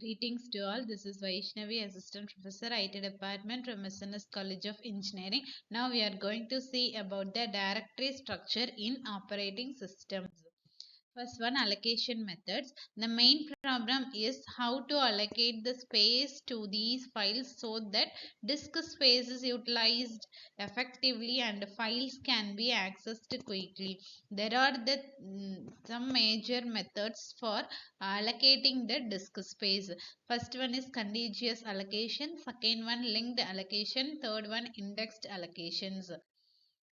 Greetings to all. This is Vaishnavi, Assistant Professor, IT Department from SNS College of Engineering. Now we are going to see about the directory structure in operating systems. First one, allocation methods. The main problem is how to allocate the space to these files so that disk space is utilized effectively and files can be accessed quickly. There are some major methods for allocating the disk space. First one is contiguous allocation, second one linked allocation, third one indexed allocations.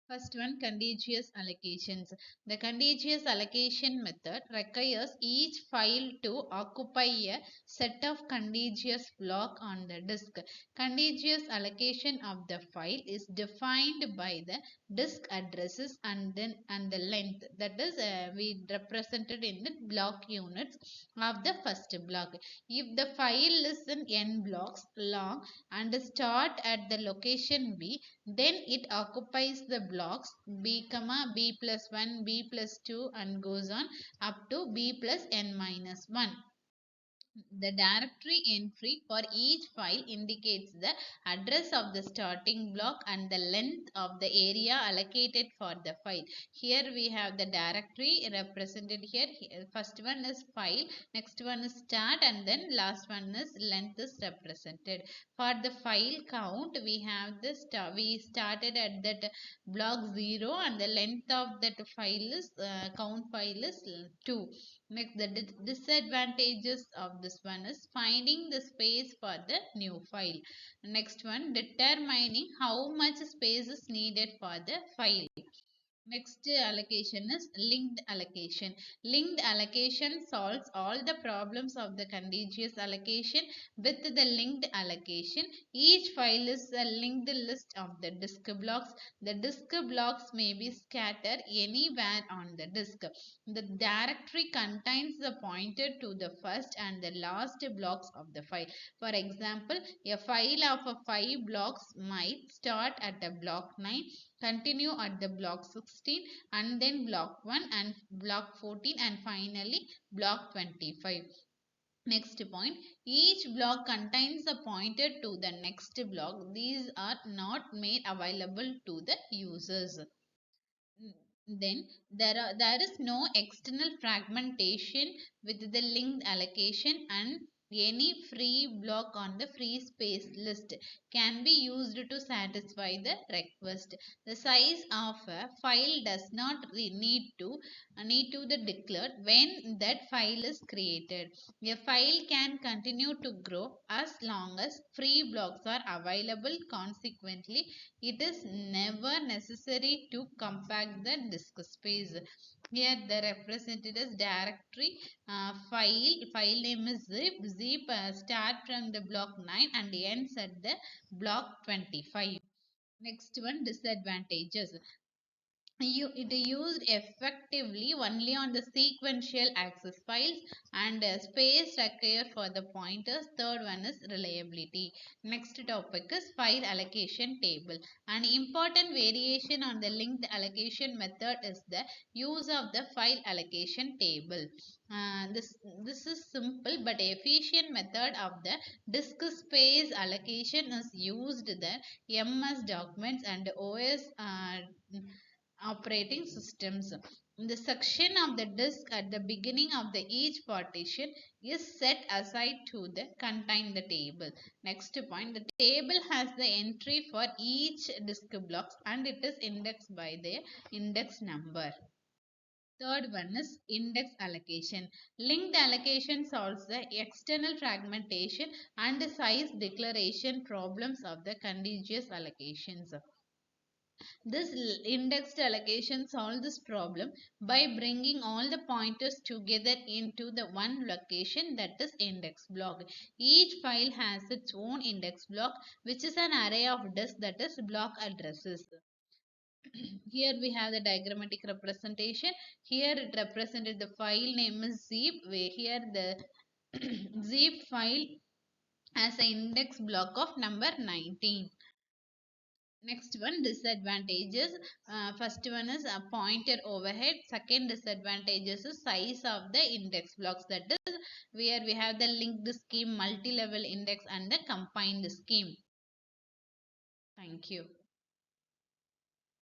First one, contiguous allocations. The contiguous allocation method requires each file to occupy a set of contiguous block on the disk. Contiguous allocation of the file is defined by the disk addresses and the length, that is we represented in the block units of the first block. If the file is in n blocks long and start at the location B, then it occupies the blocks b, b plus 1, b plus 2 and goes on up to b plus n minus 1. The directory entry for each file indicates the address of the starting block and the length of the area allocated for the file. Here we have the directory represented here. First one is file, next one is start, and then last one is length is represented. For the file count, we have this we started at that block 0 and the length of that file is count file is 2. Next, the disadvantages of this one is finding the space for the new file. Next one, determining how much space is needed for the file. Next allocation is linked allocation. Linked allocation solves all the problems of the contiguous allocation with the linked allocation. Each file is a linked list of the disk blocks. The disk blocks may be scattered anywhere on the disk. The directory contains the pointer to the first and the last blocks of the file. For example, a file of 5 blocks might start at a block 9, continue at the block 16 and then block 1 and block 14 and finally block 25. Next point, each block contains a pointer to the next block. These are not made available to the users. Then there is no external fragmentation with the linked allocation, and any free block on the free space list can be used to satisfy the request. The size of a file does not need to the declared when that file is created. A file can continue to grow as long as free blocks are available. Consequently, it is never necessary to compact the disk space. Here the represented as directory file name is zip start from the block 9 and ends at the block 25. Next one, disadvantages. It is used effectively only on the sequential access files and space required for the pointers. Third one is reliability. Next topic is file allocation table. An important variation on the linked allocation method is the use of the file allocation table. This is simple but efficient method of the disk space allocation is used the MS documents and OS operating systems. The section of the disk at the beginning of the each partition is set aside to contain the table. Next point, the table has the entry for each disk blocks and it is indexed by the index number. Third one is index allocation. Linked allocation solves the external fragmentation and size declaration problems of the contiguous allocations. This indexed allocation solves this problem by bringing all the pointers together into the one location, that is index block. Each file has its own index block which is an array of disks, that is block addresses. Here we have the diagrammatic representation. Here it represented the file name is zip, where here the zip file has an index block of number 19. Next one, disadvantages. First one is a pointed overhead. Second disadvantages is size of the index blocks. That is where we have the linked scheme, multi-level index and the combined scheme. Thank you.